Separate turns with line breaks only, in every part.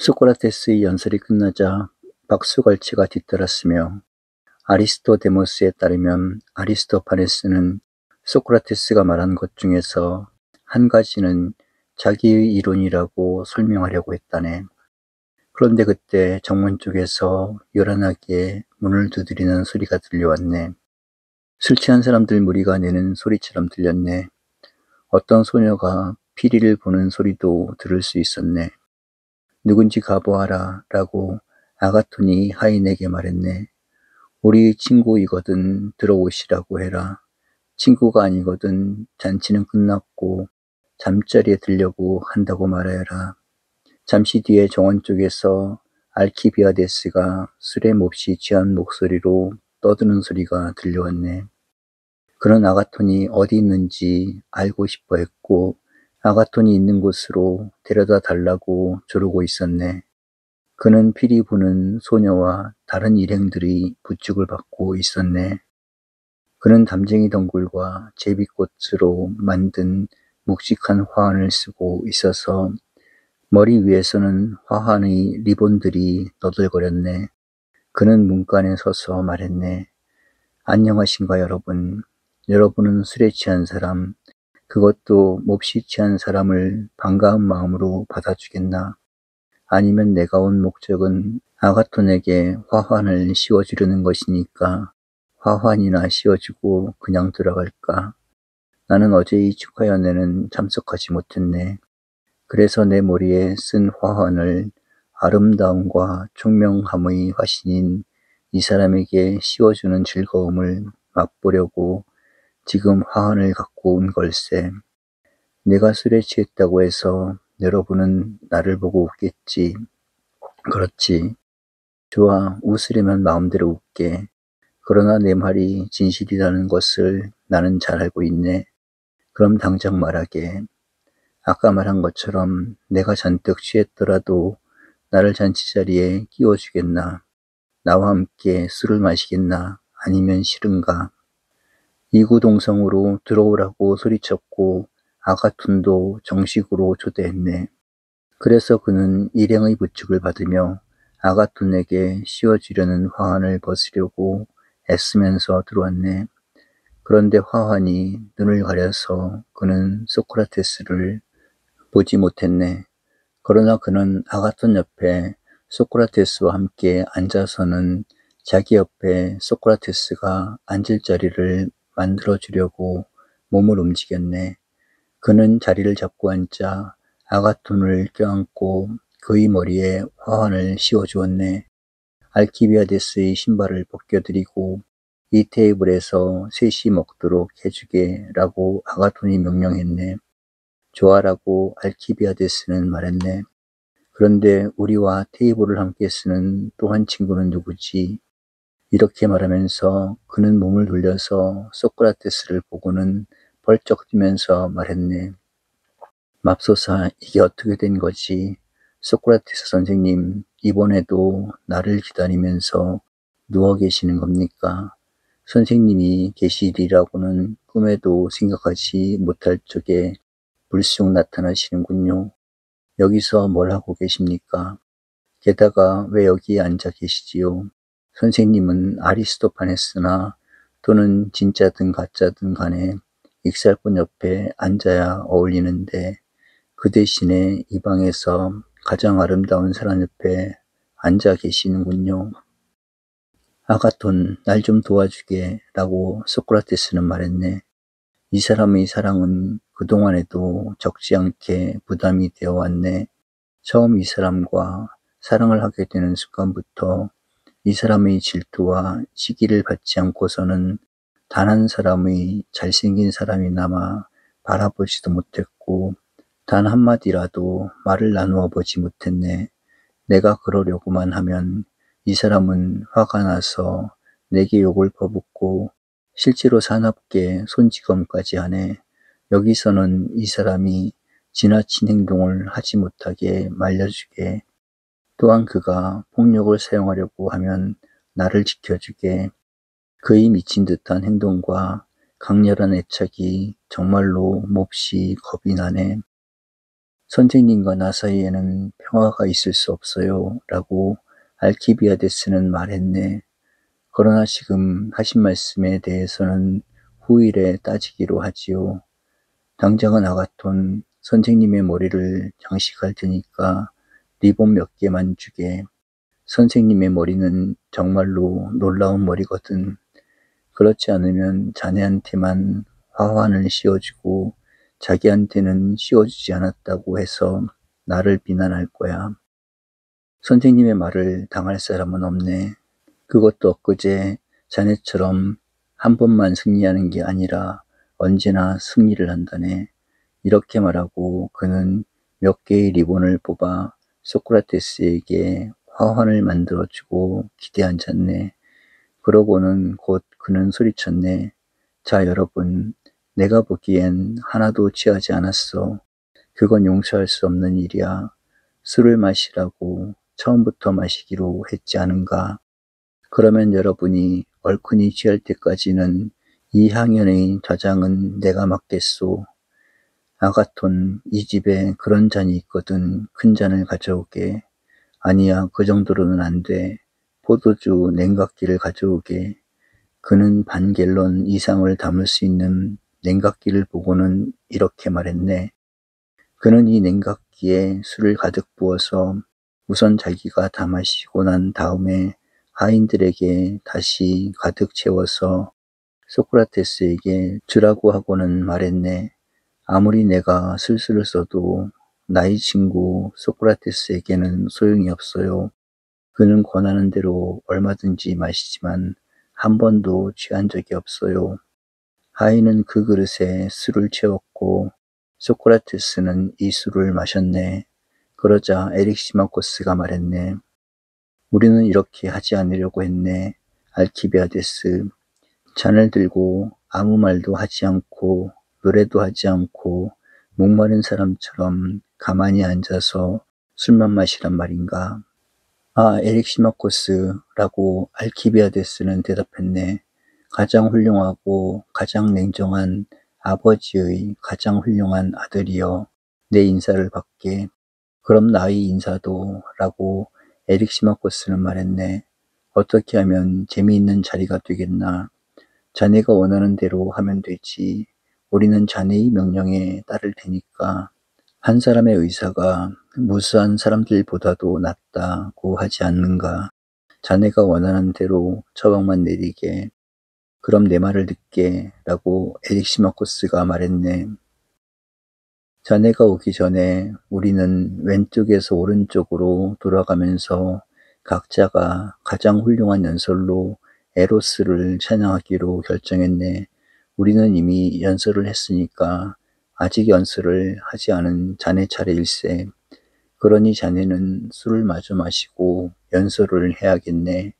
소크라테스의 연설이 끝나자 박수갈채가 뒤따랐으며 아리스토데모스에 따르면 아리스토파네스는 소크라테스가 말한 것 중에서 한 가지는 자기의 이론이라고 설명하려고 했다네. 그런데 그때 정문 쪽에서 요란하게 문을 두드리는 소리가 들려왔네. 술 취한 사람들 무리가 내는 소리처럼 들렸네. 어떤 소녀가 피리를 보는 소리도 들을 수 있었네. 누군지 가보아라 라고 아가톤이 하인에게 말했네. 우리 친구이거든 들어오시라고 해라. 친구가 아니거든 잔치는 끝났고 잠자리에 들려고 한다고 말해라. 잠시 뒤에 정원 쪽에서 알키비아데스가 술에 몹시 취한 목소리로 떠드는 소리가 들려왔네. 그는 아가톤이 어디 있는지 알고 싶어 했고 아가톤이 있는 곳으로 데려다 달라고 조르고 있었네. 그는 피리 부는 소녀와 다른 일행들이 부축을 받고 있었네. 그는 담쟁이 덩굴과 제비꽃으로 만든 묵직한 화환을 쓰고 있어서 머리 위에서는 화환의 리본들이 너덜거렸네. 그는 문간에 서서 말했네. 안녕하신가 여러분. 여러분은 술에 취한 사람, 그것도 몹시 취한 사람을 반가운 마음으로 받아주겠나? 아니면 내가 온 목적은 아가톤에게 화환을 씌워주려는 것이니까 화환이나 씌워주고 그냥 돌아갈까? 나는 어제 이 축하 연회는 참석하지 못했네. 그래서 내 머리에 쓴 화환을 아름다움과 총명함의 화신인 이 사람에게 씌워주는 즐거움을 맛보려고 지금 화환을 갖고 온 걸세. 내가 술에 취했다고 해서 여러분은 나를 보고 웃겠지. 그렇지. 좋아, 웃으려면 마음대로 웃게. 그러나 내 말이 진실이라는 것을 나는 잘 알고 있네. 그럼 당장 말하게. 아까 말한 것처럼 내가 잔뜩 취했더라도 나를 잔치자리에 끼워주겠나? 나와 함께 술을 마시겠나? 아니면 싫은가? 이구동성으로 들어오라고 소리쳤고 아가톤도 정식으로 초대했네. 그래서 그는 일행의 부축을 받으며 아가톤에게 씌워주려는 화환을 벗으려고 애쓰면서 들어왔네. 그런데 화환이 눈을 가려서 그는 소크라테스를 보지 못했네. 그러나 그는 아가톤 옆에 소크라테스와 함께 앉아서는 자기 옆에 소크라테스가 앉을 자리를 만들어주려고 몸을 움직였네. 그는 자리를 잡고 앉자 아가톤을 껴안고 그의 머리에 화환을 씌워주었네. 알키비아데스의 신발을 벗겨드리고 이 테이블에서 셋이 먹도록 해주게 라고 아가톤이 명령했네. 좋아라고 알키비아데스는 말했네. 그런데 우리와 테이블을 함께 쓰는 또 한 친구는 누구지? 이렇게 말하면서 그는 몸을 돌려서 소크라테스를 보고는 벌쩍 뛰면서 말했네. 맙소사, 이게 어떻게 된 거지? 소크라테스 선생님, 이번에도 나를 기다리면서 누워 계시는 겁니까? 선생님이 계시리라고는 꿈에도 생각하지 못할 적에 불쑥 나타나시는군요. 여기서 뭘 하고 계십니까? 게다가 왜 여기에 앉아 계시지요? 선생님은 아리스토파네스나 또는 진짜든 가짜든 간에 익살꾼 옆에 앉아야 어울리는데 그 대신에 이 방에서 가장 아름다운 사람 옆에 앉아 계시는군요. 아가톤, 날 좀 도와주게 라고 소크라테스는 말했네. 이 사람의 사랑은 그동안에도 적지 않게 부담이 되어 왔네. 처음 이 사람과 사랑을 하게 되는 순간부터 이 사람의 질투와 시기를 받지 않고서는 단 한 사람의 잘생긴 사람이나마 바라보지도 못했고 단 한마디라도 말을 나누어 보지 못했네. 내가 그러려고만 하면 이 사람은 화가 나서 내게 욕을 퍼붓고 실제로 사납게 손찌검까지 하네. 여기서는 이 사람이 지나친 행동을 하지 못하게 말려주게. 또한 그가 폭력을 사용하려고 하면 나를 지켜주게. 그의 미친 듯한 행동과 강렬한 애착이 정말로 몹시 겁이 나네. 선생님과 나 사이에는 평화가 있을 수 없어요. 라고 알키비아데스는 말했네. 그러나 지금 하신 말씀에 대해서는 후일에 따지기로 하지요. 당장은 아가톤, 선생님의 머리를 장식할 테니까 리본 몇 개만 주게. 선생님의 머리는 정말로 놀라운 머리거든. 그렇지 않으면 자네한테만 화환을 씌워주고 자기한테는 씌워주지 않았다고 해서 나를 비난할 거야. 선생님의 말을 당할 사람은 없네. 그것도 엊그제 자네처럼 한 번만 승리하는 게 아니라 언제나 승리를 한다네. 이렇게 말하고 그는 몇 개의 리본을 뽑아 소크라테스에게 화환을 만들어주고 기대앉았네. 그러고는 곧 그는 소리쳤네. 자, 여러분, 내가 보기엔 하나도 취하지 않았어. 그건 용서할 수 없는 일이야. 술을 마시라고 처음부터 마시기로 했지 않은가? 그러면 여러분이 얼큰이 취할 때까지는 이 향연의 좌장은 내가 맡겠소. 아가톤, 이 집에 그런 잔이 있거든. 큰 잔을 가져오게. 아니야, 그 정도로는 안 돼. 포도주 냉각기를 가져오게. 그는 반 갤런 이상을 담을 수 있는 냉각기를 보고는 이렇게 말했네. 그는 이 냉각기에 술을 가득 부어서 우선 자기가 다 마시고 난 다음에 하인들에게 다시 가득 채워서 소크라테스에게 주라고 하고는 말했네. 아무리 내가 술수를 써도 나의 친구 소크라테스에게는 소용이 없어요. 그는 권하는 대로 얼마든지 마시지만 한 번도 취한 적이 없어요. 하인은 그 그릇에 술을 채웠고 소크라테스는 이 술을 마셨네. 그러자 에릭시마코스가 말했네. 우리는 이렇게 하지 않으려고 했네. 알키비아데스. 잔을 들고 아무 말도 하지 않고 노래도 하지 않고 목마른 사람처럼 가만히 앉아서 술만 마시란 말인가. 아, 에릭시마코스라고 알키비아데스는 대답했네. 가장 훌륭하고 가장 냉정한 아버지의 가장 훌륭한 아들이여, 내 인사를 받게. 그럼 나의 인사도 라고 에릭시마코스는 말했네. 어떻게 하면 재미있는 자리가 되겠나. 자네가 원하는 대로 하면 되지. 우리는 자네의 명령에 따를 테니까. 한 사람의 의사가 무수한 사람들보다도 낫다고 하지 않는가. 자네가 원하는 대로 처방만 내리게. 그럼 내 말을 듣게 라고 에릭시마코스가 말했네. 자네가 오기 전에 우리는 왼쪽에서 오른쪽으로 돌아가면서 각자가 가장 훌륭한 연설로 에로스를 찬양하기로 결정했네. 우리는 이미 연설을 했으니까 아직 연설을 하지 않은 자네 차례일세. 그러니 자네는 술을 마저 마시고 연설을 해야겠네.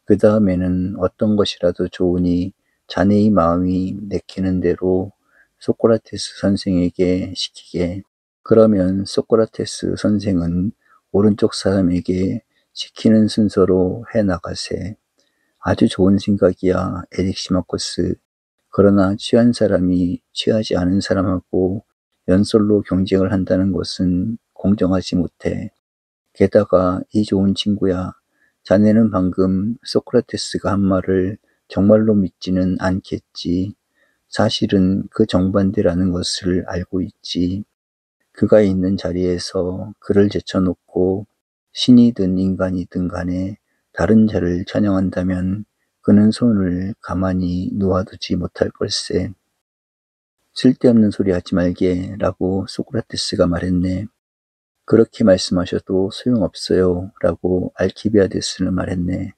그 다음에는 어떤 것이라도 좋으니 자네의 마음이 내키는 대로 소크라테스 선생에게 시키게. 그러면 소크라테스 선생은 오른쪽 사람에게 시키는 순서로 해나가세. 아주 좋은 생각이야, 에릭시마코스. 그러나 취한 사람이 취하지 않은 사람하고 연설로 경쟁을 한다는 것은 공정하지 못해. 게다가 이 좋은 친구야, 자네는 방금 소크라테스가 한 말을 정말로 믿지는 않겠지. 사실은 그 정반대라는 것을 알고 있지. 그가 있는 자리에서 그를 제쳐놓고 신이든 인간이든 간에 다른 자를 찬양한다면 그는 손을 가만히 놓아두지 못할 걸세. 쓸데없는 소리 하지 말게 라고 소크라테스가 말했네. 그렇게 말씀하셔도 소용없어요 라고 알키비아데스는 말했네.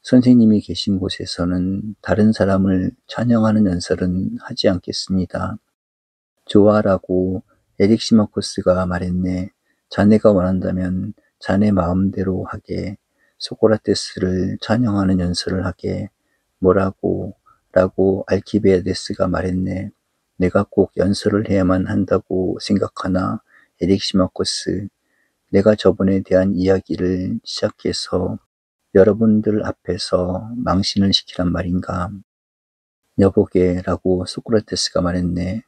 선생님이 계신 곳에서는 다른 사람을 찬양하는 연설은 하지 않겠습니다. 좋아라고 에릭시마코스가 말했네. 자네가 원한다면 자네 마음대로 하게. 소크라테스를 찬양하는 연설을 하게. 뭐라고? 라고 알키비아데스가 말했네. 내가 꼭 연설을 해야만 한다고 생각하나, 에릭시마코스. 내가 저번에 대한 이야기를 시작해서 여러분들 앞에서 망신을 시키란 말인가. 여보게 라고 소크라테스가 말했네.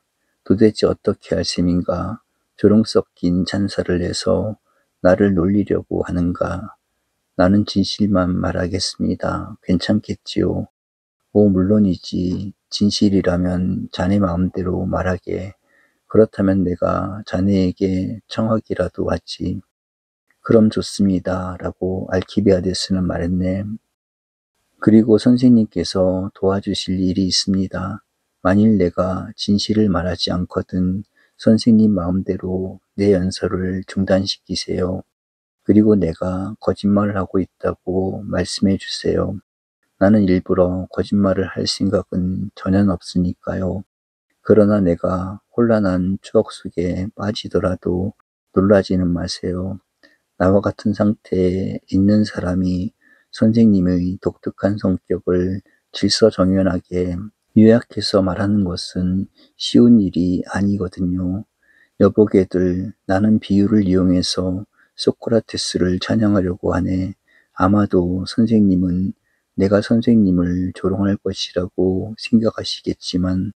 도대체 어떻게 할 셈인가. 조롱 섞인 찬사를 내서 나를 놀리려고 하는가? 나는 진실만 말하겠습니다. 괜찮겠지요? 물론이지. 진실이라면 자네 마음대로 말하게. 그렇다면 내가 자네에게 청하기라도 하지. 그럼 좋습니다. 라고 알키비아데스는 말했네. 그리고 선생님께서 도와주실 일이 있습니다. 만일 내가 진실을 말하지 않거든 선생님 마음대로 내 연설을 중단시키세요. 그리고 내가 거짓말을 하고 있다고 말씀해 주세요. 나는 일부러 거짓말을 할 생각은 전혀 없으니까요. 그러나 내가 혼란한 추억 속에 빠지더라도 놀라지는 마세요. 나와 같은 상태에 있는 사람이 선생님의 독특한 성격을 질서정연하게 요약해서 말하는 것은 쉬운 일이 아니거든요. 여보게들, 나는 비유를 이용해서 소크라테스를 찬양하려고 하네. 아마도 선생님은 내가 선생님을 조롱할 것이라고 생각하시겠지만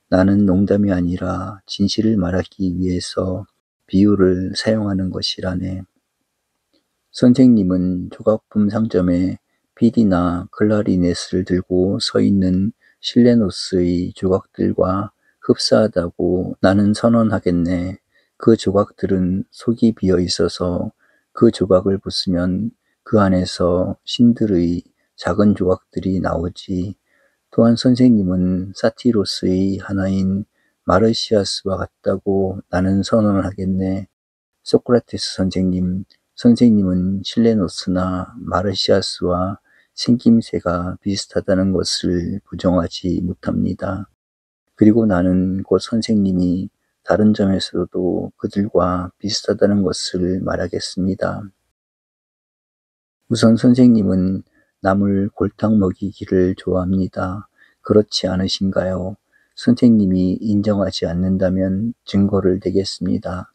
나는 농담이 아니라 진실을 말하기 위해서 비유를 사용하는 것이라네. 선생님은 조각품 상점에 피디나 클라리넷을 들고 서 있는 실레노스의 조각들과 흡사하다고 나는 선언하겠네. 그 조각들은 속이 비어 있어서 그 조각을 부수면 그 안에서 신들의 작은 조각들이 나오지. 또한 선생님은 사티로스의 하나인 마르시아스와 같다고 나는 선언을 하겠네. 소크라테스 선생님은 실레노스나 마르시아스와 생김새가 비슷하다는 것을 부정하지 못합니다. 그리고 나는 곧 선생님이 다른 점에서도 그들과 비슷하다는 것을 말하겠습니다. 우선 선생님은 남을 골탕 먹이기를 좋아합니다. 그렇지 않으신가요? 선생님이 인정하지 않는다면 증거를 대겠습니다.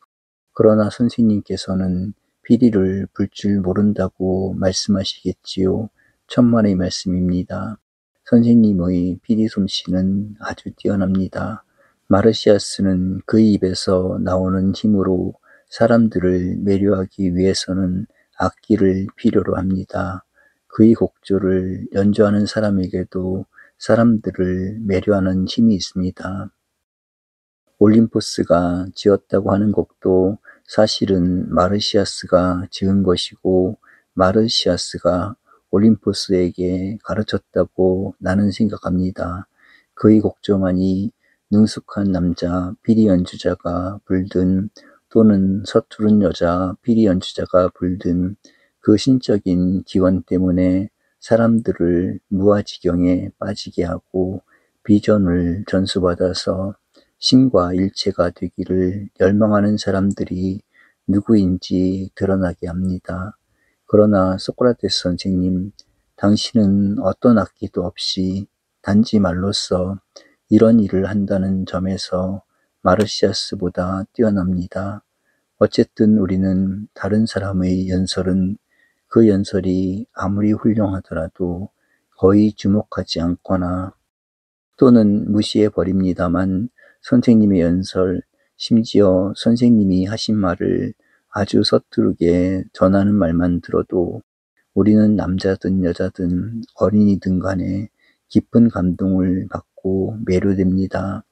그러나 선생님께서는 피리를 불 줄 모른다고 말씀하시겠지요. 천만의 말씀입니다. 선생님의 피리 솜씨는 아주 뛰어납니다. 마르시아스는 그의 입에서 나오는 힘으로 사람들을 매료하기 위해서는 악기를 필요로 합니다. 그의 곡조를 연주하는 사람에게도 사람들을 매료하는 힘이 있습니다. 올림포스가 지었다고 하는 곡도 사실은 마르시아스가 지은 것이고 마르시아스가 올림포스에게 가르쳤다고 나는 생각합니다. 그의 곡조만이 능숙한 남자 피리 연주자가 불든 또는 서투른 여자 피리 연주자가 불든 그 신적인 기원 때문에 사람들을 무아지경에 빠지게 하고 비전을 전수받아서 신과 일체가 되기를 열망하는 사람들이 누구인지 드러나게 합니다. 그러나 소크라테스 선생님, 당신은 어떤 악기도 없이 단지 말로써 이런 일을 한다는 점에서 마르시아스보다 뛰어납니다. 어쨌든 우리는 다른 사람의 연설은 그 연설이 아무리 훌륭하더라도 거의 주목하지 않거나 또는 무시해 버립니다만 선생님의 연설, 심지어 선생님이 하신 말을 아주 서투르게 전하는 말만 들어도 우리는 남자든 여자든 어린이든 간에 깊은 감동을 받고 매료됩니다.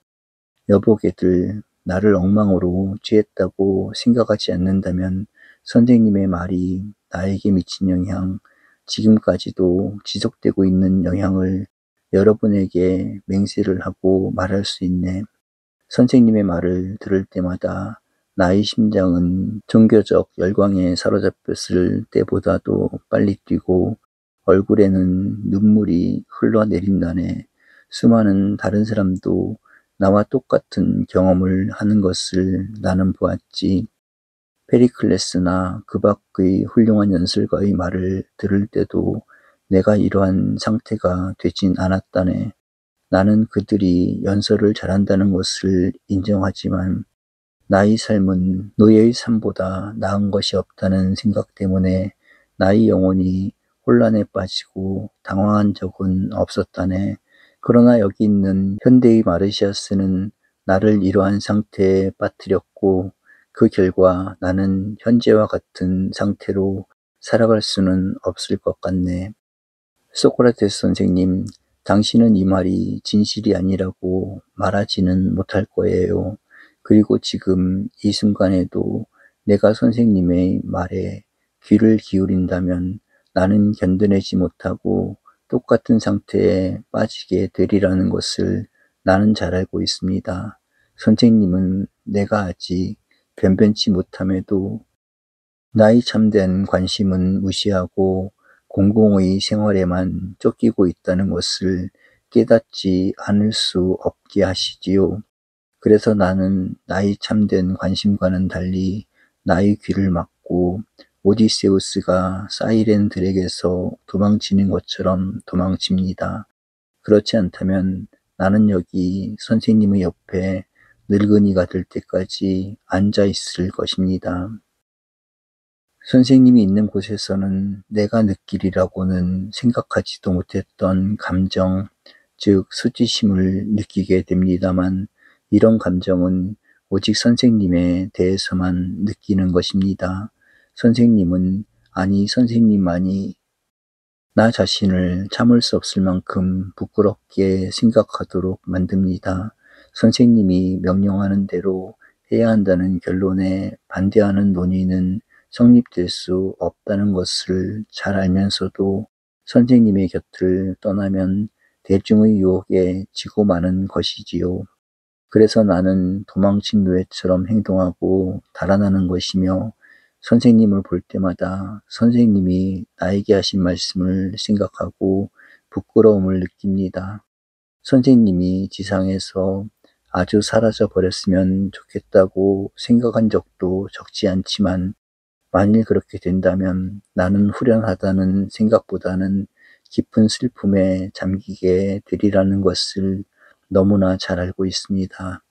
여보게들, 나를 엉망으로 취했다고 생각하지 않는다면 선생님의 말이 나에게 미친 영향, 지금까지도 지속되고 있는 영향을 여러분에게 맹세를 하고 말할 수 있네. 선생님의 말을 들을 때마다 나의 심장은 종교적 열광에 사로잡혔을 때보다도 빨리 뛰고 얼굴에는 눈물이 흘러내린다네. 수많은 다른 사람도 나와 똑같은 경험을 하는 것을 나는 보았지. 페리클레스나 그 밖의 훌륭한 연설가의 말을 들을 때도 내가 이러한 상태가 되진 않았다네. 나는 그들이 연설을 잘한다는 것을 인정하지만 나의 삶은 노예의 삶보다 나은 것이 없다는 생각 때문에 나의 영혼이 혼란에 빠지고 당황한 적은 없었다네. 그러나 여기 있는 현대의 마르시아스는 나를 이러한 상태에 빠뜨렸고 그 결과 나는 현재와 같은 상태로 살아갈 수는 없을 것 같네. 소크라테스 선생님, 당신은 이 말이 진실이 아니라고 말하지는 못할 거예요. 그리고 지금 이 순간에도 내가 선생님의 말에 귀를 기울인다면 나는 견뎌내지 못하고 똑같은 상태에 빠지게 되리라는 것을 나는 잘 알고 있습니다. 선생님은 내가 아직 변변치 못함에도 나의 참된 관심은 무시하고 공공의 생활에만 쫓기고 있다는 것을 깨닫지 않을 수 없게 하시지요. 그래서 나는 나의 참된 관심과는 달리 나의 귀를 막고 오디세우스가 사이렌들에게서 도망치는 것처럼 도망칩니다. 그렇지 않다면 나는 여기 선생님의 옆에 늙은이가 될 때까지 앉아 있을 것입니다. 선생님이 있는 곳에서는 내가 느끼리라고는 생각하지도 못했던 감정, 즉 수치심을 느끼게 됩니다만 이런 감정은 오직 선생님에 대해서만 느끼는 것입니다. 선생님은, 아니 선생님만이 나 자신을 참을 수 없을 만큼 부끄럽게 생각하도록 만듭니다. 선생님이 명령하는 대로 해야 한다는 결론에 반대하는 논의는 성립될 수 없다는 것을 잘 알면서도 선생님의 곁을 떠나면 대중의 유혹에 지고 마는 것이지요. 그래서 나는 도망친 노예처럼 행동하고 달아나는 것이며 선생님을 볼 때마다 선생님이 나에게 하신 말씀을 생각하고 부끄러움을 느낍니다. 선생님이 지상에서 아주 사라져 버렸으면 좋겠다고 생각한 적도 적지 않지만 만일 그렇게 된다면 나는 후련하다는 생각보다는 깊은 슬픔에 잠기게 되리라는 것을 너무나 잘 알고 있습니다.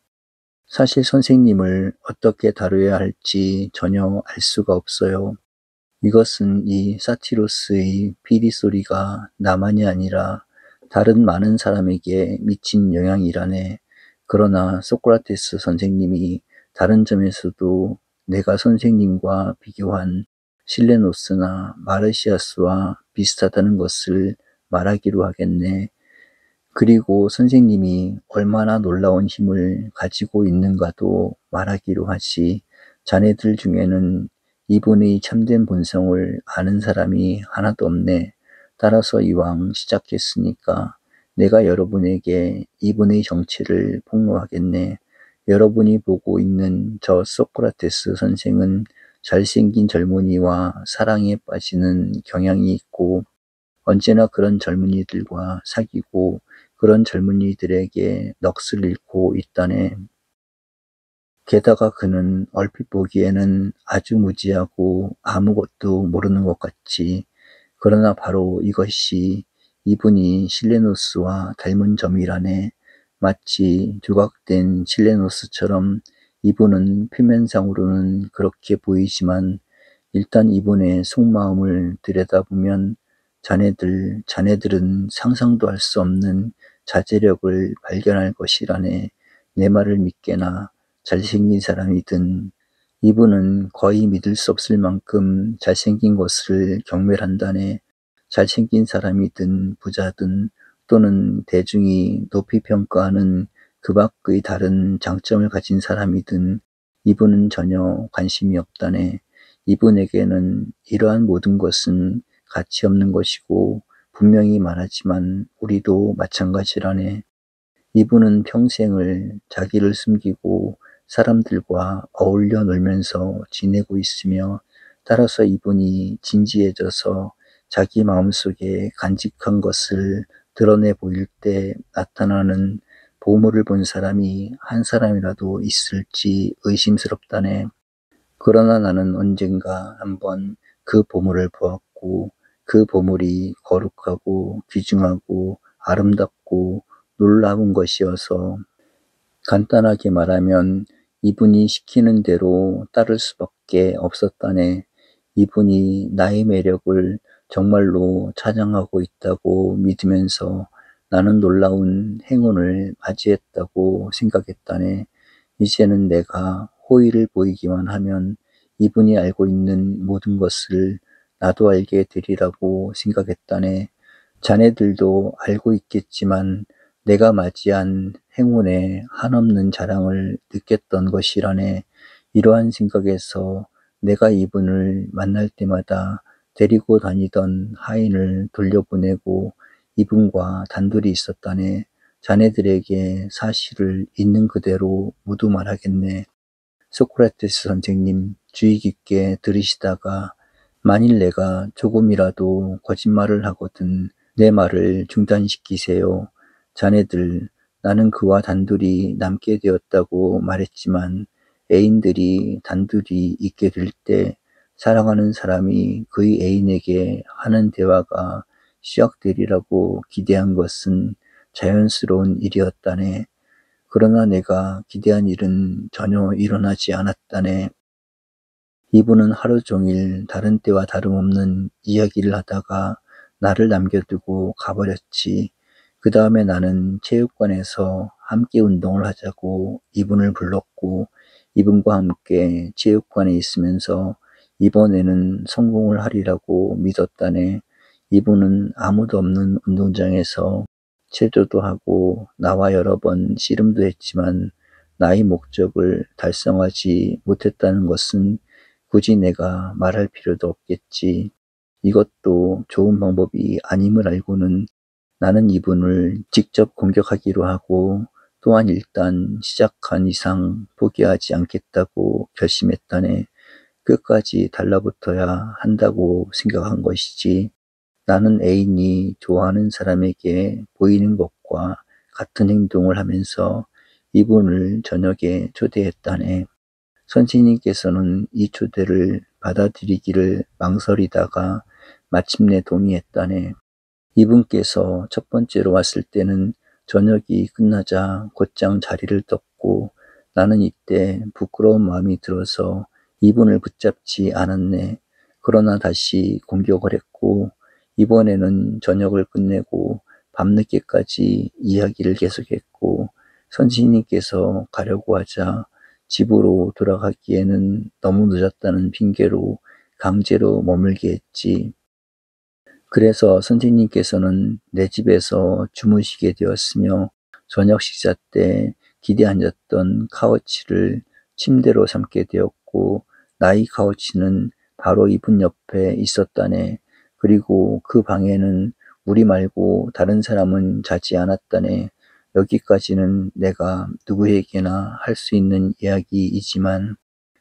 사실 선생님을 어떻게 다뤄야 할지 전혀 알 수가 없어요. 이것은 이 사티루스의 피리 소리가 나만이 아니라 다른 많은 사람에게 미친 영향이라네. 그러나 소크라테스 선생님이 다른 점에서도 내가 선생님과 비교한 실레노스나 마르시아스와 비슷하다는 것을 말하기로 하겠네. 그리고 선생님이 얼마나 놀라운 힘을 가지고 있는가도 말하기로 하지. 자네들 중에는 이분의 참된 본성을 아는 사람이 하나도 없네. 따라서 이왕 시작했으니까 내가 여러분에게 이분의 정체를 폭로하겠네. 여러분이 보고 있는 저 소크라테스 선생은 잘생긴 젊은이와 사랑에 빠지는 경향이 있고 언제나 그런 젊은이들과 사귀고 그런 젊은이들에게 넋을 잃고 있다네. 게다가 그는 얼핏 보기에는 아주 무지하고 아무것도 모르는 것 같지. 그러나 바로 이것이 이분이 실레노스와 닮은 점이라네. 마치 조각된 실레노스처럼 이분은 표면상으로는 그렇게 보이지만 일단 이분의 속마음을 들여다보면 자네들은 상상도 할 수 없는 자제력을 발견할 것이라네. 내 말을 믿게나 잘생긴 사람이든 이분은 거의 믿을 수 없을 만큼 잘생긴 것을 경멸한다네. 잘생긴 사람이든 부자든 또는 대중이 높이 평가하는 그 밖의 다른 장점을 가진 사람이든 이분은 전혀 관심이 없다네. 이분에게는 이러한 모든 것은 가치 없는 것이고 분명히 말하지만 우리도 마찬가지라네. 이분은 평생을 자기를 숨기고 사람들과 어울려 놀면서 지내고 있으며 따라서 이분이 진지해져서 자기 마음속에 간직한 것을 드러내 보일 때 나타나는 보물을 본 사람이 한 사람이라도 있을지 의심스럽다네. 그러나 나는 언젠가 한번 그 보물을 보았고 그 보물이 거룩하고 귀중하고 아름답고 놀라운 것이어서 간단하게 말하면 이분이 시키는 대로 따를 수밖에 없었다네. 이분이 나의 매력을 정말로 찬양하고 있다고 믿으면서 나는 놀라운 행운을 맞이했다고 생각했다네. 이제는 내가 호의를 보이기만 하면 이분이 알고 있는 모든 것을 나도 알게 되리라고 생각했다네. 자네들도 알고 있겠지만 내가 맞이한 행운의 한없는 자랑을 느꼈던 것이라네. 이러한 생각에서 내가 이분을 만날 때마다 데리고 다니던 하인을 돌려보내고 이분과 단둘이 있었다네. 자네들에게 사실을 있는 그대로 모두 말하겠네. 소크라테스 선생님, 주의 깊게 들으시다가 만일 내가 조금이라도 거짓말을 하거든 내 말을 중단시키세요. 자네들, 나는 그와 단둘이 남게 되었다고 말했지만 애인들이 단둘이 있게 될 때 사랑하는 사람이 그의 애인에게 하는 대화가 시작되리라고 기대한 것은 자연스러운 일이었다네. 그러나 내가 기대한 일은 전혀 일어나지 않았다네. 이분은 하루 종일 다른 때와 다름없는 이야기를 하다가 나를 남겨두고 가버렸지. 그 다음에 나는 체육관에서 함께 운동을 하자고 이분을 불렀고 이분과 함께 체육관에 있으면서 이번에는 성공을 하리라고 믿었다네. 이분은 아무도 없는 운동장에서 체조도 하고 나와 여러 번 씨름도 했지만 나의 목적을 달성하지 못했다는 것은 굳이 내가 말할 필요도 없겠지. 이것도 좋은 방법이 아님을 알고는 나는 이분을 직접 공격하기로 하고 또한 일단 시작한 이상 포기하지 않겠다고 결심했다네. 끝까지 달라붙어야 한다고 생각한 것이지. 나는 애인이 좋아하는 사람에게 보이는 것과 같은 행동을 하면서 이분을 저녁에 초대했다네. 선생님께서는 이 초대를 받아들이기를 망설이다가 마침내 동의했다네. 이분께서 첫 번째로 왔을 때는 저녁이 끝나자 곧장 자리를 떴고 나는 이때 부끄러운 마음이 들어서 이분을 붙잡지 않았네. 그러나 다시 공격을 했고 이번에는 저녁을 끝내고 밤늦게까지 이야기를 계속했고 선생님께서 가려고 하자 집으로 돌아가기에는 너무 늦었다는 핑계로 강제로 머물게 했지. 그래서 선생님께서는 내 집에서 주무시게 되었으며 저녁 식사 때 기대 앉았던 카우치를 침대로 삼게 되었고 나의 카우치는 바로 이분 옆에 있었다네. 그리고 그 방에는 우리 말고 다른 사람은 자지 않았다네. 여기까지는 내가 누구에게나 할 수 있는 이야기이지만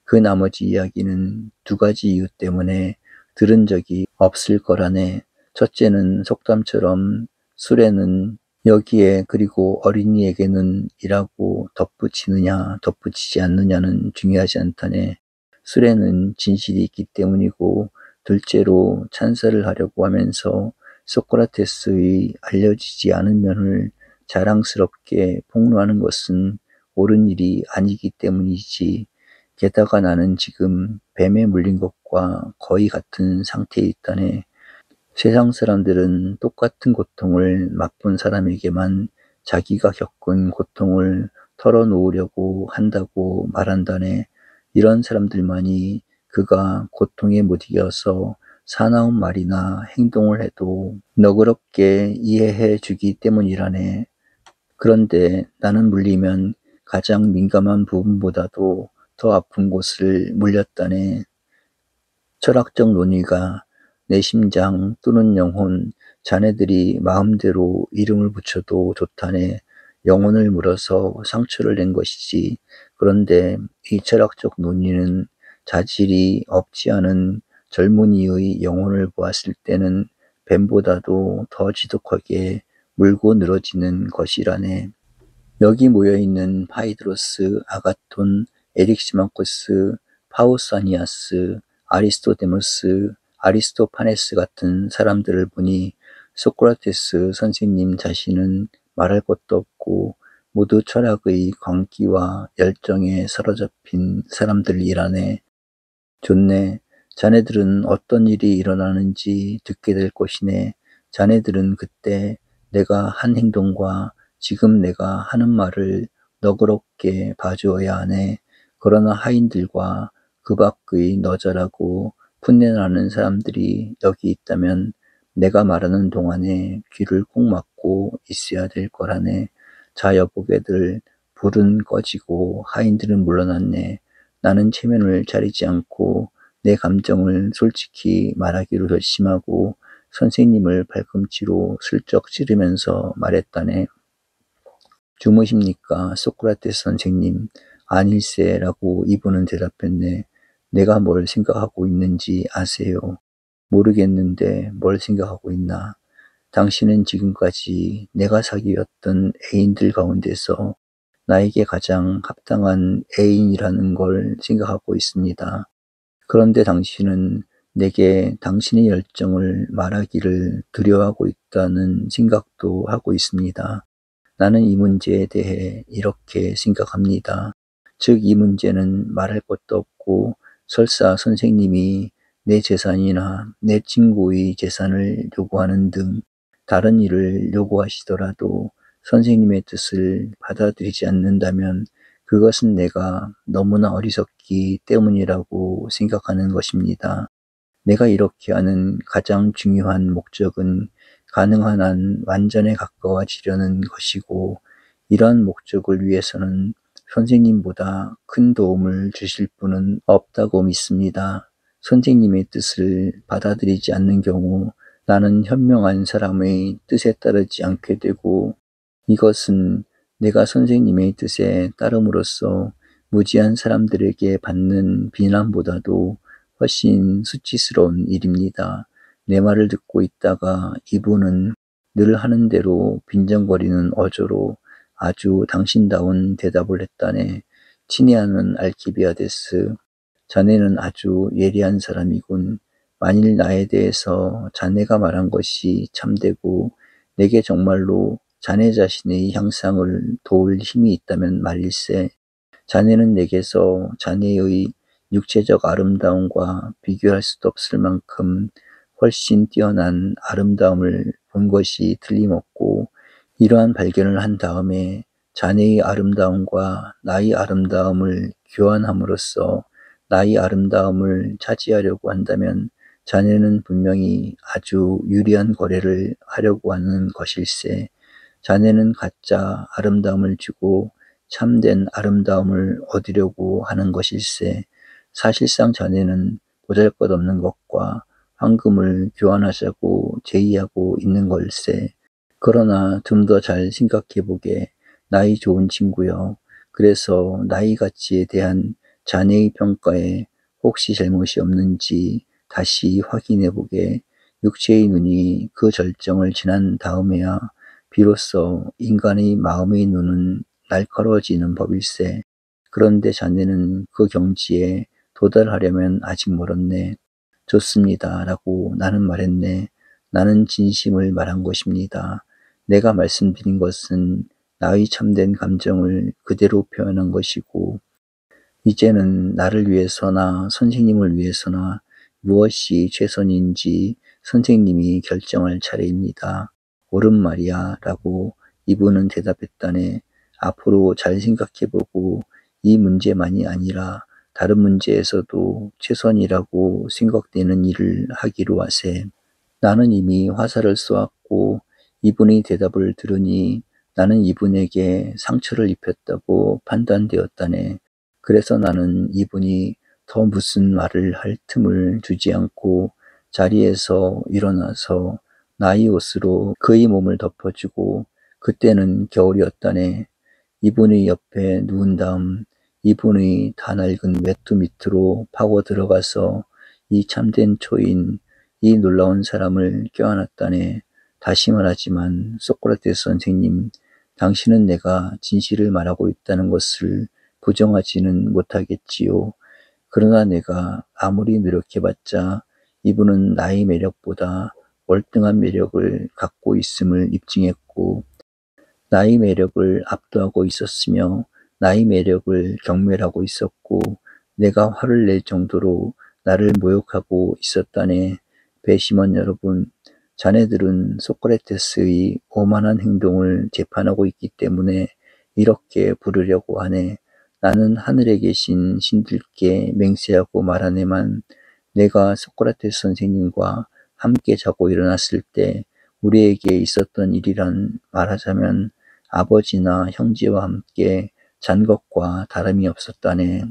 그 나머지 이야기는 두 가지 이유 때문에 들은 적이 없을 거라네. 첫째는 속담처럼 술에는 여기에 그리고 어린이에게는 이라고 덧붙이느냐 덧붙이지 않느냐는 중요하지 않다네. 술에는 진실이 있기 때문이고 둘째로 찬사를 하려고 하면서 소크라테스의 알려지지 않은 면을 자랑스럽게 폭로하는 것은 옳은 일이 아니기 때문이지. 게다가 나는 지금 뱀에 물린 것과 거의 같은 상태에 있다네. 세상 사람들은 똑같은 고통을 맛본 사람에게만 자기가 겪은 고통을 털어놓으려고 한다고 말한다네. 이런 사람들만이 그가 고통에 못 이겨서 사나운 말이나 행동을 해도 너그럽게 이해해 주기 때문이라네. 그런데 나는 물리면 가장 민감한 부분보다도 더 아픈 곳을 물렸다네. 철학적 논의가 내 심장 또는 영혼, 자네들이 마음대로 이름을 붙여도 좋다네. 영혼을 물어서 상처를 낸 것이지. 그런데 이 철학적 논의는 자질이 없지 않은 젊은이의 영혼을 보았을 때는 뱀보다도 더 지독하게 물고 늘어지는 것이라네. 여기 모여있는 파이드로스, 아가톤, 에릭시마코스, 파우사니아스, 아리스토데모스, 아리스토파네스 같은 사람들을 보니 소크라테스 선생님 자신은 말할 것도 없고 모두 철학의 광기와 열정에 사로잡힌 사람들이라네. 좋네. 자네들은 어떤 일이 일어나는지 듣게 될 것이네. 자네들은 그때 내가 한 행동과 지금 내가 하는 말을 너그럽게 봐주어야 하네. 그러나 하인들과 그 밖의 너절하고 풋내나는 사람들이 여기 있다면 내가 말하는 동안에 귀를 꼭 막고 있어야 될 거라네. 자 여보게들, 불은 꺼지고 하인들은 물러났네. 나는 체면을 차리지 않고 내 감정을 솔직히 말하기로 결심하고 선생님을 발꿈치로 슬쩍 찌르면서 말했다네. 주무십니까, 소크라테스 선생님? 아닐세라고 이분은 대답했네. 내가 뭘 생각하고 있는지 아세요? 모르겠는데 뭘 생각하고 있나? 당신은 지금까지 내가 사귀었던 애인들 가운데서 나에게 가장 합당한 애인이라는 걸 생각하고 있습니다. 그런데 당신은 내게 당신의 열정을 말하기를 두려워하고 있다는 생각도 하고 있습니다. 나는 이 문제에 대해 이렇게 생각합니다. 즉, 이 문제는 말할 것도 없고 설사 선생님이 내 재산이나 내 친구의 재산을 요구하는 등 다른 일을 요구하시더라도 선생님의 뜻을 받아들이지 않는다면 그것은 내가 너무나 어리석기 때문이라고 생각하는 것입니다. 내가 이렇게 하는 가장 중요한 목적은 가능한 한 완전에 가까워지려는 것이고, 이러한 목적을 위해서는 선생님보다 큰 도움을 주실 분은 없다고 믿습니다. 선생님의 뜻을 받아들이지 않는 경우 나는 현명한 사람의 뜻에 따르지 않게 되고, 이것은 내가 선생님의 뜻에 따름으로써 무지한 사람들에게 받는 비난보다도 훨씬 수치스러운 일입니다. 내 말을 듣고 있다가 이분은 늘 하는 대로 빈정거리는 어조로 아주 당신다운 대답을 했다네. 친애하는 알키비아데스, 자네는 아주 예리한 사람이군. 만일 나에 대해서 자네가 말한 것이 참되고 내게 정말로 자네 자신의 향상을 도울 힘이 있다면 말일세. 자네는 내게서 자네의 육체적 아름다움과 비교할 수도 없을 만큼 훨씬 뛰어난 아름다움을 본 것이 틀림없고, 이러한 발견을 한 다음에 자네의 아름다움과 나의 아름다움을 교환함으로써 나의 아름다움을 차지하려고 한다면 자네는 분명히 아주 유리한 거래를 하려고 하는 것일세. 자네는 가짜 아름다움을 주고 참된 아름다움을 얻으려고 하는 것일세. 사실상 자네는 보잘것없는 것과 황금을 교환하자고 제의하고 있는 걸세. 그러나 좀 더 잘 생각해보게, 나의 좋은 친구여. 그래서 나의 가치에 대한 자네의 평가에 혹시 잘못이 없는지 다시 확인해보게. 육체의 눈이 그 절정을 지난 다음에야 비로소 인간의 마음의 눈은 날카로워지는 법일세. 그런데 자네는 그 경지에 도달하려면 아직 멀었네. 좋습니다. 라고 나는 말했네. 나는 진심을 말한 것입니다. 내가 말씀드린 것은 나의 참된 감정을 그대로 표현한 것이고, 이제는 나를 위해서나 선생님을 위해서나 무엇이 최선인지 선생님이 결정할 차례입니다. 옳은 말이야 라고 이분은 대답했다네. 앞으로 잘 생각해보고 이 문제만이 아니라 다른 문제에서도 최선이라고 생각되는 일을 하기로 하세. 나는 이미 화살을 쏘았고 이분의 대답을 들으니 나는 이분에게 상처를 입혔다고 판단되었다네. 그래서 나는 이분이 더 무슨 말을 할 틈을 주지 않고 자리에서 일어나서 나의 옷으로 그의 몸을 덮어주고, 그때는 겨울이었다네. 이분의 옆에 누운 다음 이분의 다 낡은 외투 밑으로 파고 들어가서 이 참된 초인, 이 놀라운 사람을 껴안았다네. 다시 말하지만 소크라테스 선생님, 당신은 내가 진실을 말하고 있다는 것을 부정하지는 못하겠지요. 그러나 내가 아무리 노력해봤자 이분은 나의 매력보다 월등한 매력을 갖고 있음을 입증했고, 나의 매력을 압도하고 있었으며 나의 매력을 경멸하고 있었고, 내가 화를 낼 정도로 나를 모욕하고 있었다네. 배심원 여러분, 자네들은 소크라테스의 오만한 행동을 재판하고 있기 때문에 이렇게 부르려고 하네. 나는 하늘에 계신 신들께 맹세하고 말하네만 내가 소크라테스 선생님과 함께 자고 일어났을 때 우리에게 있었던 일이란 말하자면 아버지나 형제와 함께 잔 것과 다름이 없었다네.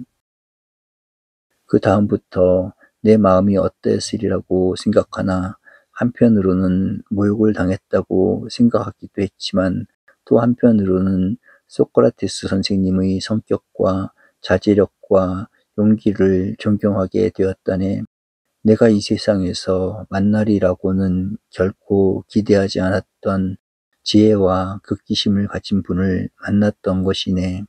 그 다음부터 내 마음이 어떠했으리라고 생각하나 한편으로는 모욕을 당했다고 생각하기도 했지만 또 한편으로는 소크라테스 선생님의 성격과 자제력과 용기를 존경하게 되었다네. 내가 이 세상에서 만나리라고는 결코 기대하지 않았던 지혜와 극기심을 가진 분을 만났던 것이네.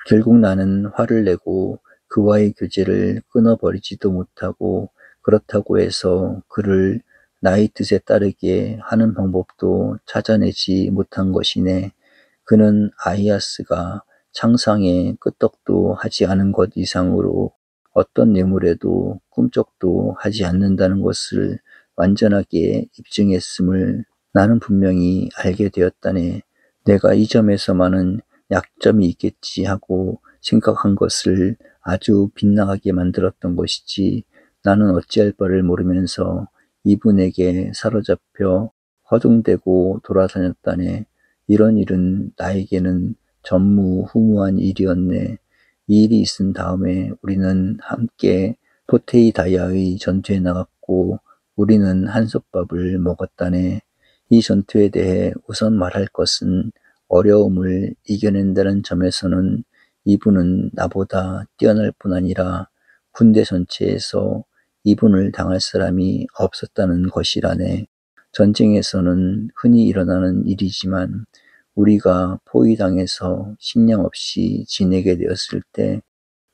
결국 나는 화를 내고 그와의 교제를 끊어버리지도 못하고 그렇다고 해서 그를 나의 뜻에 따르게 하는 방법도 찾아내지 못한 것이네. 그는 아이아스가 창상에 끄떡도 하지 않은 것 이상으로 어떤 뇌물에도 꿈쩍도 하지 않는다는 것을 완전하게 입증했음을 나는 분명히 알게 되었다네. 내가 이 점에서만은 약점이 있겠지 하고 생각한 것을 아주 빗나가게 만들었던 것이지 나는 어찌할 바를 모르면서 이분에게 사로잡혀 허둥대고 돌아다녔다네. 이런 일은 나에게는 전무후무한 일이었네. 이 일이 있은 다음에 우리는 함께 포테이다야의 전투에 나갔고 우리는 한솥밥을 먹었다네. 이 전투에 대해 우선 말할 것은 어려움을 이겨낸다는 점에서는 이분은 나보다 뛰어날 뿐 아니라 군대 전체에서 이분을 당할 사람이 없었다는 것이라네. 전쟁에서는 흔히 일어나는 일이지만 우리가 포위당해서 식량 없이 지내게 되었을 때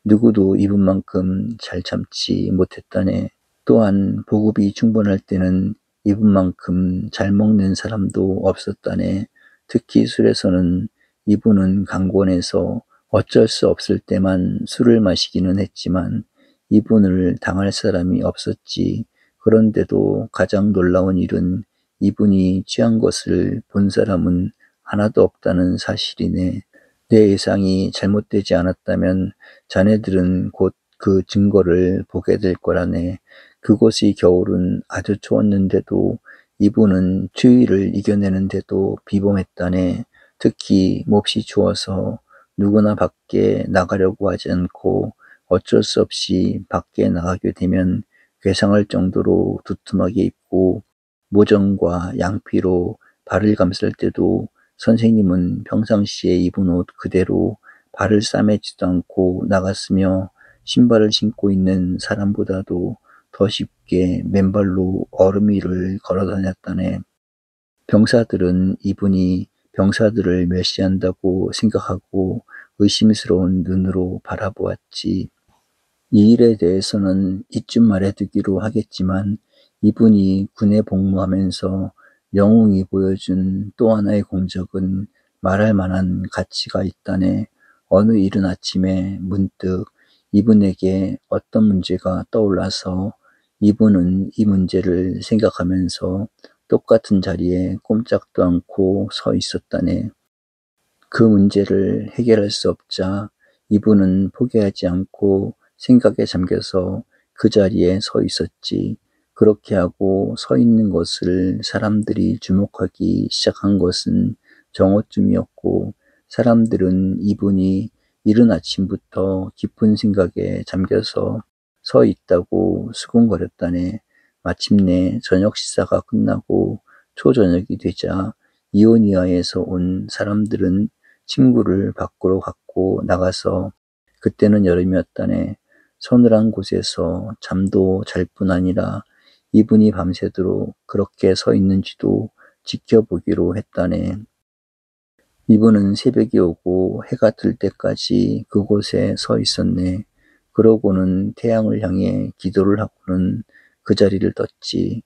누구도 이분만큼 잘 참지 못했다네. 또한 보급이 충분할 때는 이분만큼 잘 먹는 사람도 없었다네. 특히 술에서는 이분은 강권해서 어쩔 수 없을 때만 술을 마시기는 했지만 이분을 당할 사람이 없었지. 그런데도 가장 놀라운 일은 이분이 취한 것을 본 사람은 하나도 없다는 사실이네. 내 예상이 잘못되지 않았다면 자네들은 곧 그 증거를 보게 될 거라네. 그곳의 겨울은 아주 추웠는데도 이분은 추위를 이겨내는데도 비범했다네. 특히 몹시 추워서 누구나 밖에 나가려고 하지 않고 어쩔 수 없이 밖에 나가게 되면 괴상할 정도로 두툼하게 입고 모정과 양피로 발을 감쌀 때도 선생님은 평상시에 입은 옷 그대로 발을 싸매지도 않고 나갔으며 신발을 신고 있는 사람보다도 더 쉽게 맨발로 얼음 위를 걸어 다녔다네. 병사들은 이분이 병사들을 멸시한다고 생각하고 의심스러운 눈으로 바라보았지. 이 일에 대해서는 이쯤 말해두기로 하겠지만 이분이 군에 복무하면서 영웅이 보여준 또 하나의 공적은 말할 만한 가치가 있다네. 어느 이른 아침에 문득 이분에게 어떤 문제가 떠올라서 이분은 이 문제를 생각하면서 똑같은 자리에 꼼짝도 않고 서 있었다네. 그 문제를 해결할 수 없자 이분은 포기하지 않고 생각에 잠겨서 그 자리에 서 있었지. 그렇게 하고 서 있는 것을 사람들이 주목하기 시작한 것은 정오쯤이었고 사람들은 이분이 이른 아침부터 깊은 생각에 잠겨서 서 있다고 수군거렸다네. 마침내 저녁 식사가 끝나고 초저녁이 되자 이오니아에서 온 사람들은 친구를 밖으로 갖고 나가서 그때는 여름이었다네. 서늘한 곳에서 잠도 잘 뿐 아니라 이분이 밤새도록 그렇게 서 있는지도 지켜보기로 했다네. 이분은 새벽이 오고 해가 뜰 때까지 그곳에 서 있었네. 그러고는 태양을 향해 기도를 하고는 그 자리를 떴지.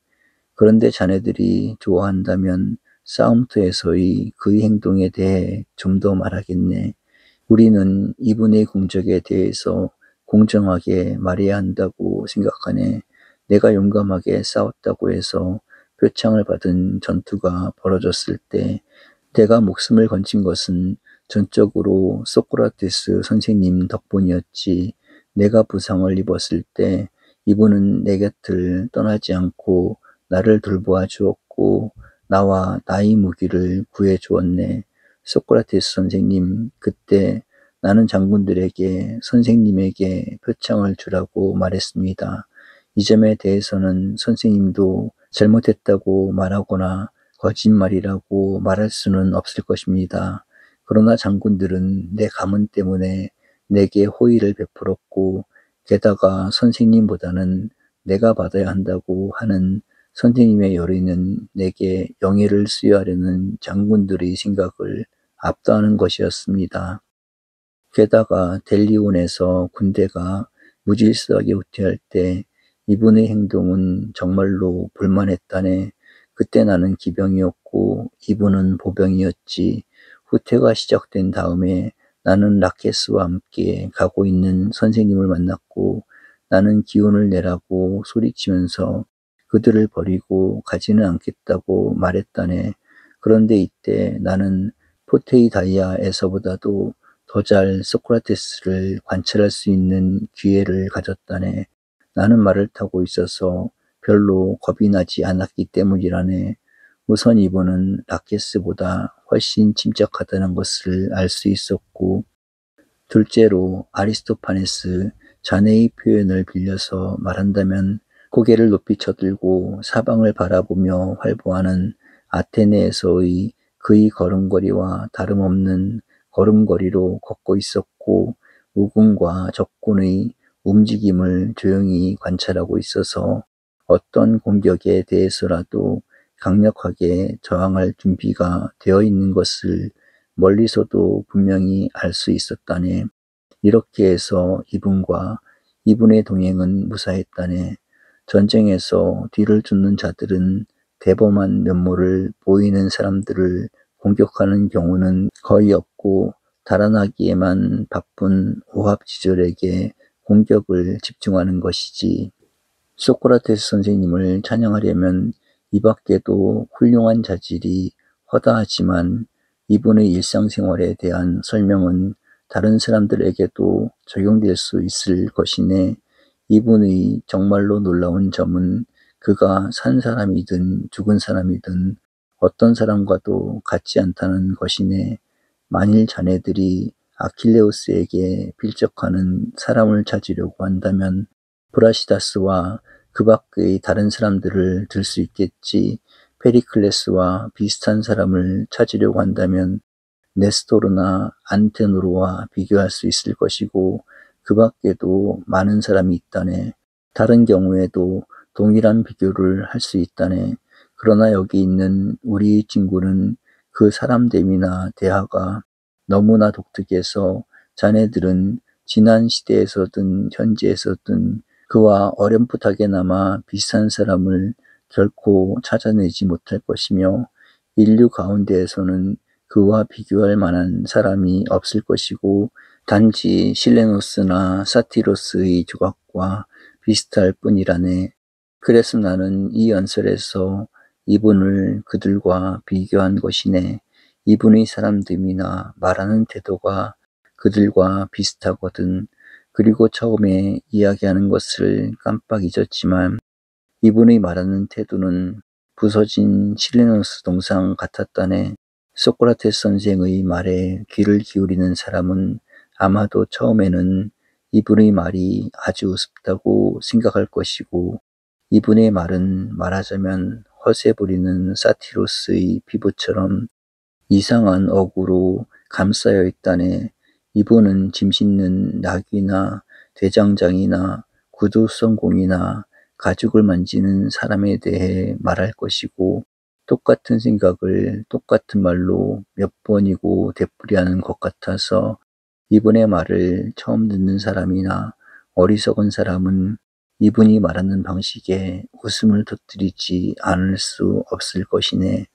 그런데 자네들이 좋아한다면 싸움터에서의 그의 행동에 대해 좀 더 말하겠네. 우리는 이분의 공적에 대해서 공정하게 말해야 한다고 생각하네. 내가 용감하게 싸웠다고 해서 표창을 받은 전투가 벌어졌을 때 내가 목숨을 건진 것은 전적으로 소크라테스 선생님 덕분이었지. 내가 부상을 입었을 때 이분은 내 곁을 떠나지 않고 나를 돌보아 주었고 나와 나의 무기를 구해 주었네. 소크라테스 선생님, 그때 나는 장군들에게 선생님에게 표창을 주라고 말했습니다. 이 점에 대해서는 선생님도 잘못했다고 말하거나 거짓말이라고 말할 수는 없을 것입니다. 그러나 장군들은 내 가문 때문에 내게 호의를 베풀었고 게다가 선생님보다는 내가 받아야 한다고 하는 선생님의 열의는 내게 영예를 수여하려는 장군들의 생각을 압도하는 것이었습니다. 게다가 델리온에서 군대가 무질서하게 후퇴할 때 이분의 행동은 정말로 불만했다네. 그때 나는 기병이었고 이분은 보병이었지. 후퇴가 시작된 다음에 나는 라케스와 함께 가고 있는 선생님을 만났고 나는 기운을 내라고 소리치면서 그들을 버리고 가지는 않겠다고 말했다네. 그런데 이때 나는 포테이다이아에서보다도 더 잘 소크라테스를 관찰할 수 있는 기회를 가졌다네. 나는 말을 타고 있어서 별로 겁이 나지 않았기 때문이라네. 우선 이분은 라케스보다 훨씬 침착하다는 것을 알 수 있었고, 둘째로 아리스토파네스 자네의 표현을 빌려서 말한다면 고개를 높이 쳐들고 사방을 바라보며 활보하는 아테네에서의 그의 걸음걸이와 다름없는 걸음걸이로 걷고 있었고 우군과 적군의 움직임을 조용히 관찰하고 있어서 어떤 공격에 대해서라도 강력하게 저항할 준비가 되어 있는 것을 멀리서도 분명히 알 수 있었다네. 이렇게 해서 이분과 이분의 동행은 무사했다네. 전쟁에서 뒤를 쫓는 자들은 대범한 면모를 보이는 사람들을 공격하는 경우는 거의 없고 달아나기에만 바쁜 오합지졸에게 공격을 집중하는 것이지. 소크라테스 선생님을 찬양하려면 이 밖에도 훌륭한 자질이 허다하지만 이분의 일상생활에 대한 설명은 다른 사람들에게도 적용될 수 있을 것이네. 이분의 정말로 놀라운 점은 그가 산 사람이든 죽은 사람이든 어떤 사람과도 같지 않다는 것이네. 만일 자네들이 아킬레우스에게 필적하는 사람을 찾으려고 한다면 브라시다스와 그 밖의 다른 사람들을 들 수 있겠지. 페리클레스와 비슷한 사람을 찾으려고 한다면 네스토르나 안테노르와 비교할 수 있을 것이고 그 밖에도 많은 사람이 있다네. 다른 경우에도 동일한 비교를 할 수 있다네. 그러나 여기 있는 우리 친구는 그 사람됨이나 대화가 너무나 독특해서 자네들은 지난 시대에서든 현재에서든 그와 어렴풋하게나마 비슷한 사람을 결코 찾아내지 못할 것이며 인류 가운데에서는 그와 비교할 만한 사람이 없을 것이고 단지 실레노스나 사티로스의 조각과 비슷할 뿐이라네. 그래서 나는 이 연설에서 이분을 그들과 비교한 것이네. 이분의 사람됨이나 말하는 태도가 그들과 비슷하거든. 그리고 처음에 이야기하는 것을 깜빡 잊었지만 이분의 말하는 태도는 부서진 실레노스 동상 같았다네. 소크라테스 선생의 말에 귀를 기울이는 사람은 아마도 처음에는 이분의 말이 아주 우습다고 생각할 것이고 이분의 말은 말하자면 허세 부리는 사티로스의 피부처럼 이상한 억으로 감싸여 있다네. 이분은 짐 싣는 나귀나 대장장이나 구두성공이나 가죽을 만지는 사람에 대해 말할 것이고 똑같은 생각을 똑같은 말로 몇 번이고 되풀이하는 것 같아서 이분의 말을 처음 듣는 사람이나 어리석은 사람은 이분이 말하는 방식에 웃음을 터뜨리지 않을 수 없을 것이네.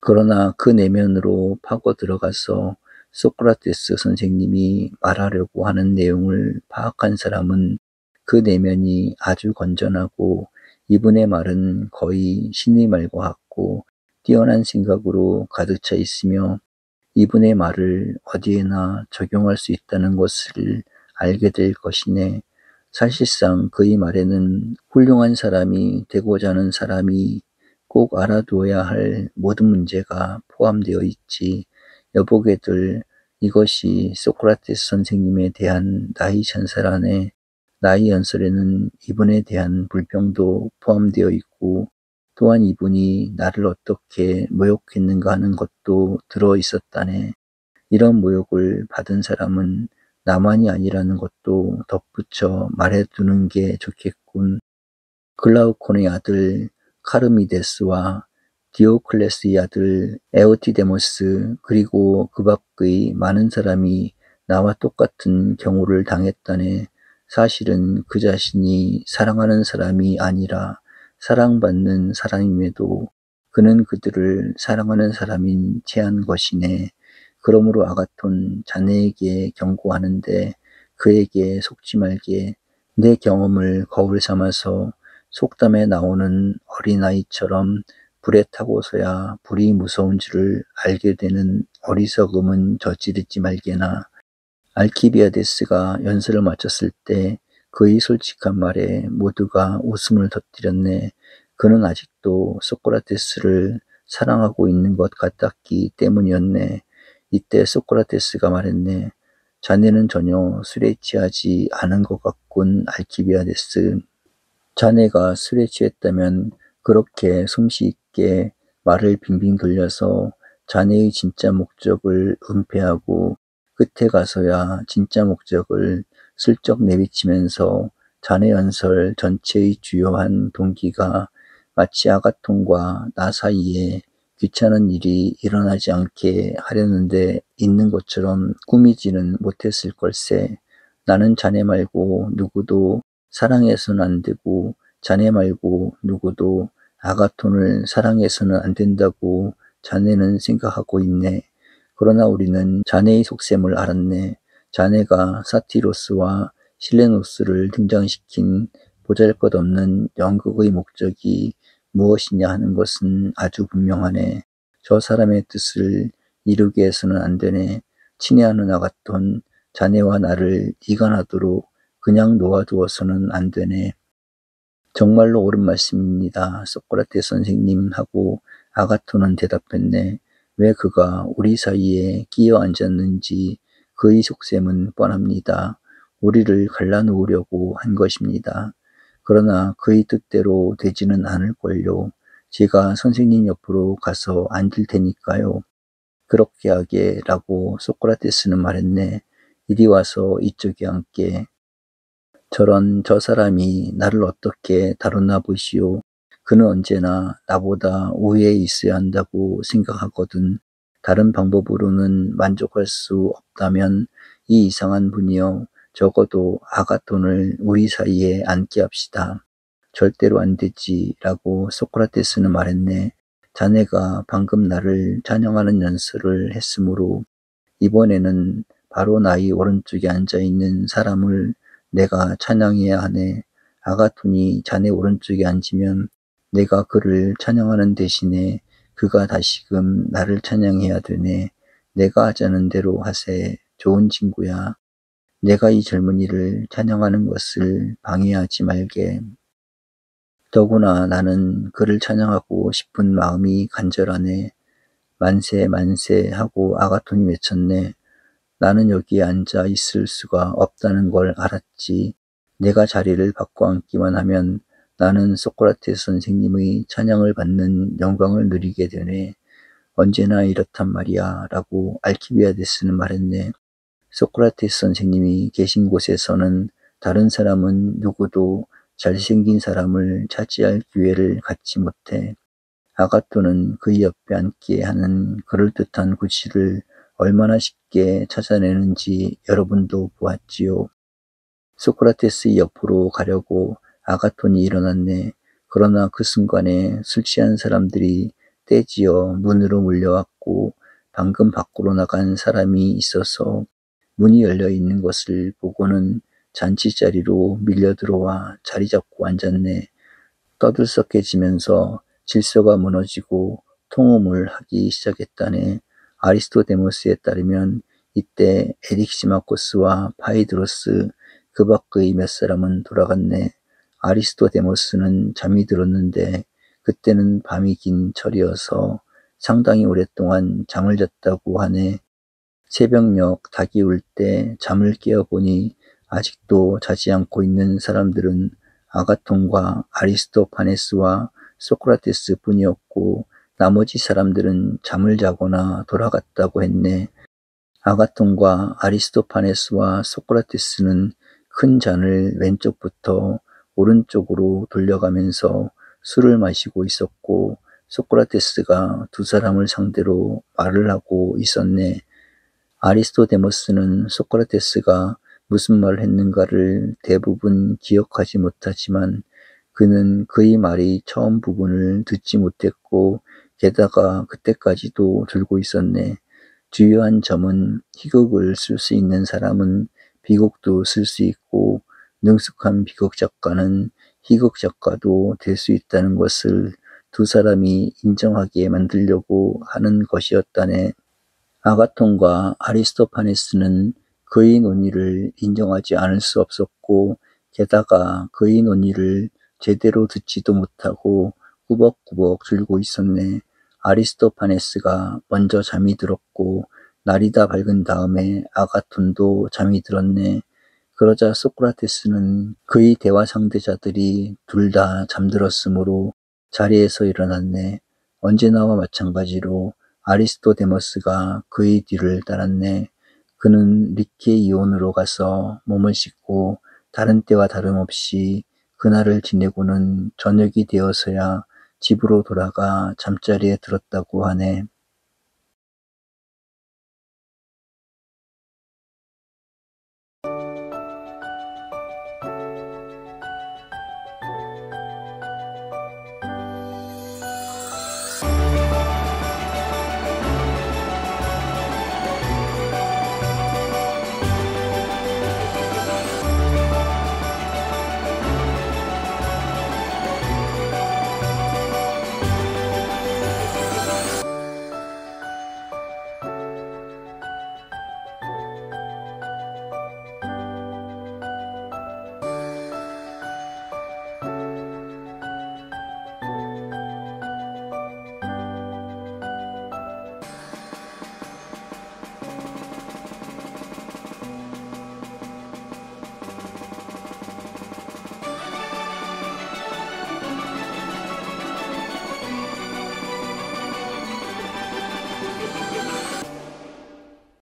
그러나 그 내면으로 파고 들어가서 소크라테스 선생님이 말하려고 하는 내용을 파악한 사람은 그 내면이 아주 건전하고 이분의 말은 거의 신의 말과 같고 뛰어난 생각으로 가득 차 있으며 이분의 말을 어디에나 적용할 수 있다는 것을 알게 될 것이네. 사실상 그의 말에는 훌륭한 사람이 되고자 하는 사람이 꼭 알아두어야 할 모든 문제가 포함되어 있지. 여보게들, 이것이 소크라테스 선생님에 대한 나의 찬사라네. 나의 연설에는 이분에 대한 불평도 포함되어 있고, 또한 이분이 나를 어떻게 모욕했는가 하는 것도 들어 있었다네. 이런 모욕을 받은 사람은 나만이 아니라는 것도 덧붙여 말해두는 게 좋겠군. 글라우콘의 아들 카르미데스와 디오클레스의 아들 에오티데모스, 그리고 그 밖의 많은 사람이 나와 똑같은 경우를 당했다네. 사실은 그 자신이 사랑하는 사람이 아니라 사랑받는 사람임에도 그는 그들을 사랑하는 사람인 체한 것이네. 그러므로 아가톤, 자네에게 경고하는데 그에게 속지 말게. 내 경험을 거울 삼아서 속담에 나오는 어린아이처럼 불에 타고서야 불이 무서운 줄을 알게 되는 어리석음은 저지르지 말게나. 알키비아데스가 연설을 마쳤을 때 그의 솔직한 말에 모두가 웃음을 터뜨렸네. 그는 아직도 소크라테스를 사랑하고 있는 것 같았기 때문이었네. 이때 소크라테스가 말했네. 자네는 전혀 술에 취하지 않은 것 같군, 알키비아데스. 자네가 술에 취했다면 그렇게 솜씨 있게 말을 빙빙 돌려서 자네의 진짜 목적을 은폐하고 끝에 가서야 진짜 목적을 슬쩍 내비치면서 자네 연설 전체의 주요한 동기가 마치 아가톤과 나 사이에 귀찮은 일이 일어나지 않게 하려는데 있는 것처럼 꾸미지는 못했을 걸세. 나는 자네 말고 누구도 사랑해서는 안 되고 자네 말고 누구도 아가톤을 사랑해서는 안 된다고 자네는 생각하고 있네. 그러나 우리는 자네의 속셈을 알았네. 자네가 사티로스와 실레노스를 등장시킨 보잘것없는 연극의 목적이 무엇이냐 하는 것은 아주 분명하네. 저 사람의 뜻을 이루게 해서는 안 되네. 친애하는 아가톤, 자네와 나를 이간하도록 그냥 놓아두어서는 안 되네. 정말로 옳은 말씀입니다. 소크라테스 선생님 하고 아가톤은 대답했네. 왜 그가 우리 사이에 끼어 앉았는지 그의 속셈은 뻔합니다. 우리를 갈라놓으려고 한 것입니다. 그러나 그의 뜻대로 되지는 않을걸요. 제가 선생님 옆으로 가서 앉을 테니까요. 그렇게 하게 라고 소크라테스는 말했네. 이리 와서 이쪽에 앉게. 저런 저 사람이 나를 어떻게 다루나 보시오. 그는 언제나 나보다 우위에 있어야 한다고 생각하거든. 다른 방법으로는 만족할 수 없다면 이 이상한 분이여 적어도 아가톤을 우리 사이에 앉게 합시다. 절대로 안 되지 라고 소크라테스는 말했네. 자네가 방금 나를 찬양하는 연설을 했으므로 이번에는 바로 나의 오른쪽에 앉아있는 사람을 내가 찬양해야 하네. 아가톤이 자네 오른쪽에 앉으면 내가 그를 찬양하는 대신에 그가 다시금 나를 찬양해야 되네. 내가 하자는 대로 하세. 좋은 친구야. 내가 이 젊은이를 찬양하는 것을 방해하지 말게. 더구나 나는 그를 찬양하고 싶은 마음이 간절하네. 만세 만세 하고 아가톤이 외쳤네. 나는 여기에 앉아 있을 수가 없다는 걸 알았지. 내가 자리를 바꿔 앉기만 하면 나는 소크라테스 선생님의 찬양을 받는 영광을 누리게 되네. 언제나 이렇단 말이야 라고 알키비아데스는 말했네. 소크라테스 선생님이 계신 곳에서는 다른 사람은 누구도 잘생긴 사람을 차지할 기회를 갖지 못해. 아가토는 그의 옆에 앉게 하는 그럴듯한 구실을 얼마나 쉽게 찾아내는지 여러분도 보았지요. 소크라테스의 옆으로 가려고 아가톤이 일어났네. 그러나 그 순간에 술 취한 사람들이 떼지어 문으로 몰려왔고 방금 밖으로 나간 사람이 있어서 문이 열려 있는 것을 보고는 잔치자리로 밀려 들어와 자리 잡고 앉았네. 떠들썩해지면서 질서가 무너지고 통음을 하기 시작했다네. 아리스토데모스에 따르면 이때 에릭시마코스와 파이드로스 그 밖의 몇 사람은 돌아갔네. 아리스토데모스는 잠이 들었는데 그때는 밤이 긴 철이어서 상당히 오랫동안 잠을 잤다고 하네. 새벽녘 닭이 울 때 잠을 깨어보니 아직도 자지 않고 있는 사람들은 아가톤과 아리스토파네스와 소크라테스 뿐이었고 나머지 사람들은 잠을 자거나 돌아갔다고 했네. 아가톤과 아리스토파네스와 소크라테스는 큰 잔을 왼쪽부터 오른쪽으로 돌려가면서 술을 마시고 있었고 소크라테스가 두 사람을 상대로 말을 하고 있었네. 아리스토데모스는 소크라테스가 무슨 말을 했는가를 대부분 기억하지 못하지만 그는 그의 말이 처음 부분을 듣지 못했고 게다가 그때까지도 들고 있었네. 주요한 점은 희극을 쓸 수 있는 사람은 비극도 쓸 수 있고 능숙한 비극 작가는 희극 작가도 될 수 있다는 것을 두 사람이 인정하게 만들려고 하는 것이었다네. 아가톤과 아리스토파네스는 그의 논의를 인정하지 않을 수 없었고 게다가 그의 논의를 제대로 듣지도 못하고 꾸벅꾸벅 들고 있었네. 아리스토파네스가 먼저 잠이 들었고 날이 다 밝은 다음에 아가톤도 잠이 들었네. 그러자 소크라테스는 그의 대화 상대자들이 둘 다 잠들었으므로 자리에서 일어났네. 언제나와 마찬가지로 아리스토데모스가 그의 뒤를 따랐네. 그는 리케이온으로 가서 몸을 씻고 다른 때와 다름없이 그날을 지내고는 저녁이 되어서야 집으로 돌아가 잠자리에 들었다고 하네.